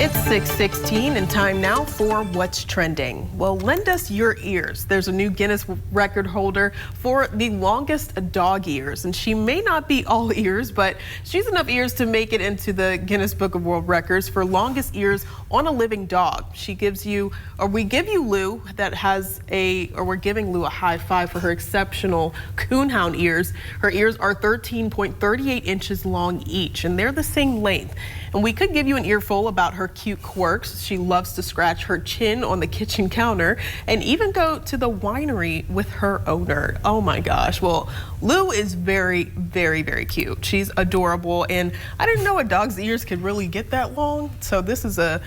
It's 6:16 and time now for What's Trending. Well, lend us your ears. There's a new Guinness record holder for the longest dog ears, and she may not be all ears, but she's enough ears to make it into the Guinness Book of World Records for longest ears on a living dog. She gives you, or we give you Lou, we're giving Lou a high five for her exceptional coonhound ears. Her ears are 13.38 inches long each, and they're the same length. And we could give you an earful about her cute quirks. She loves to scratch her chin on the kitchen counter and even go to the winery with her owner. Oh my gosh. Well, Lou is very, very, very cute. She's adorable, and I didn't know a dog's ears could really get that long. So this is a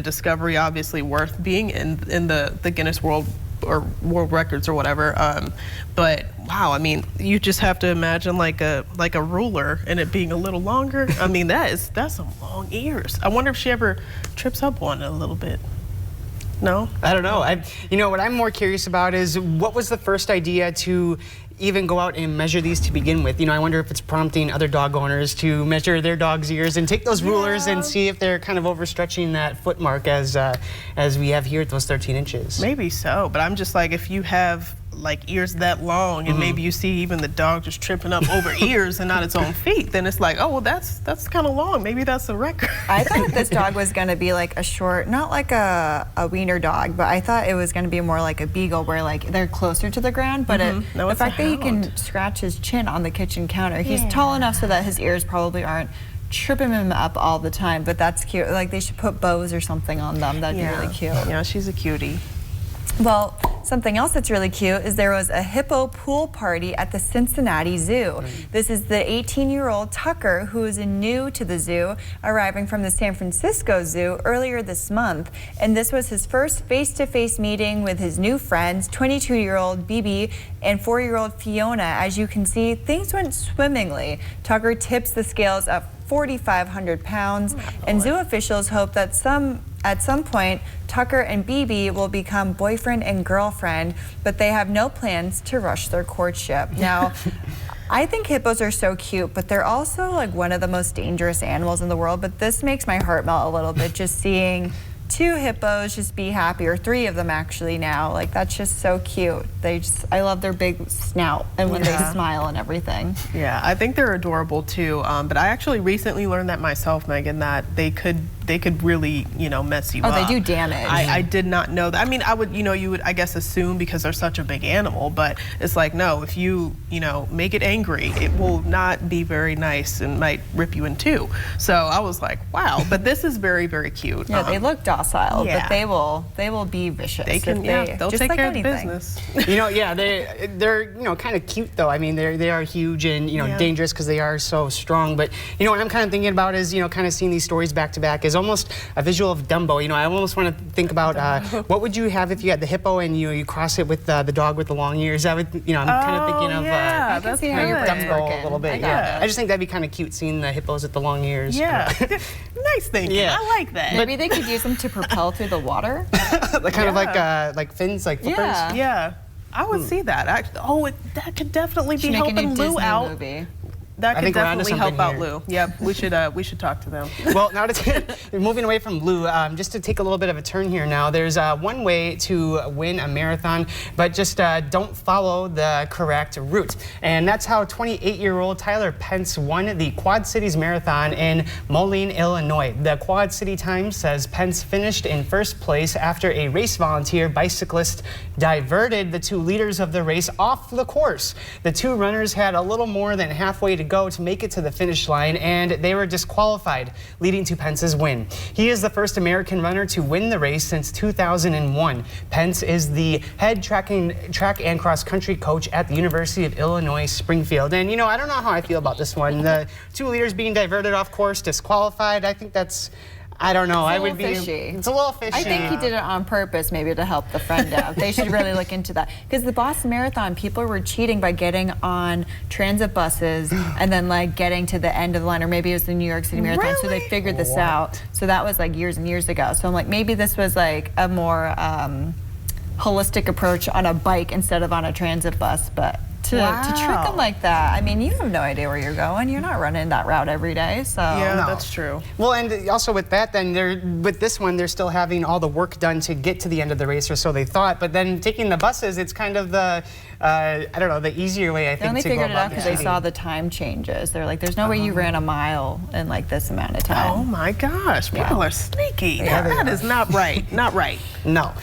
discovery obviously worth being in the Guinness World Records or whatever. But wow, I mean, you just have to imagine like a ruler and it being a little longer. I mean, that's some long ears. I wonder if she ever trips up on it a little bit. No? I don't know. What I'm more curious about is what was the first idea to even go out and measure these to begin with? I wonder if it's prompting other dog owners to measure their dog's ears and take those rulers and see if they're kind of overstretching that foot mark as we have here at those 13 inches. Maybe so, but I'm just like, if you have like ears that long and maybe you see even the dog just tripping up over ears and not its own feet, then it's like, oh, well, that's kind of long. Maybe that's a record. I thought this dog was going to be like a short, not like a wiener dog, but I thought it was going to be more like a beagle where like they're closer to the ground. But the fact that he can scratch his chin on the kitchen counter, he's tall enough so that his ears probably aren't tripping him up all the time, but that's cute. Like they should put bows or something on them. That'd be really cute. Yeah, she's a cutie. Well, something else that's really cute is there was a hippo pool party at the Cincinnati Zoo. This is the 18-year-old Tucker, who is new to the zoo, arriving from the San Francisco Zoo earlier this month. And this was his first face-to-face meeting with his new friends, 22-year-old Bibi and 4-year-old Fiona. As you can see, things went swimmingly. Tucker tips the scales at 4,500 pounds, and zoo officials hope that at some point, Tucker and Bibi will become boyfriend and girlfriend, but they have no plans to rush their courtship. Now, I think hippos are so cute, but they're also like one of the most dangerous animals in the world. But this makes my heart melt a little bit, just seeing 2 hippos just be happy, or 3 of them actually now. Like, that's just so cute. I love their big snout and when they smile and everything. Yeah, I think they're adorable too. But I actually recently learned that myself, Megan, that they could really, mess you up. Oh, they do damage. I did not know that. I mean, you would, I guess, assume because they're such a big animal, but it's like, no, if you, make it angry, it will not be very nice and might rip you in 2. So I was like, wow, but this is very, very cute. Yeah, they look docile, but they will be vicious. They can, they'll take care of the business. They're kind of cute though. I mean, they are huge and dangerous because they are so strong. But what I'm kind of thinking about is kind of seeing these stories back to back is almost a visual of Dumbo. I almost want to think about what would you have if you had the hippo and you cross it with the dog with the long ears. I would, I'm kind of thinking of that's Dumbo a little bit. I just think that'd be kind of cute seeing the hippos with the long ears. Yeah, nice thinking. Yeah. I like that. Maybe they could use them to propel through the water. Kind of like fins, like flippers. Yeah. I would see that. That could definitely be helping Lou out. Movie. That could definitely help out Lou. Yep, we should talk to them. Well, now moving away from Lou, just to take a little bit of a turn here now, there's one way to win a marathon, but just don't follow the correct route. And that's how 28-year-old Tyler Pence won the Quad Cities Marathon in Moline, Illinois. The Quad City Times says Pence finished in first place after a race volunteer bicyclist diverted the 2 leaders of the race off the course. The 2 runners had a little more than halfway to go to make it to the finish line, and they were disqualified, leading to Pence's win. He is the first American runner to win the race since 2001. Pence is the head track and cross-country coach at the University of Illinois, Springfield. And, I don't know how I feel about this one. The 2 leaders being diverted off course, disqualified, I think that's... I don't know. It's a little fishy. I think he did it on purpose, maybe to help the friend out. They should really look into that. Because the Boston Marathon, people were cheating by getting on transit buses and then like getting to the end of the line, or maybe it was the New York City Marathon. So they figured this out. So that was like years and years ago. So I'm like, maybe this was like a more holistic approach on a bike instead of on a transit bus, but to trick them like that. I mean, you have no idea where you're going. You're not running that route every day, so. Yeah, No. that's true. Well, and also with that, then with this one, they're still having all the work done to get to the end of the race, or so they thought. But then taking the buses, it's kind of the, I don't know, the easier way, I They think, only to go figured it out about because they cheating. saw the time changes. They're like, there's no way you ran a mile in like this amount of time. Oh my gosh, people are sneaky. Yeah, they That are. is not right. Not right. No.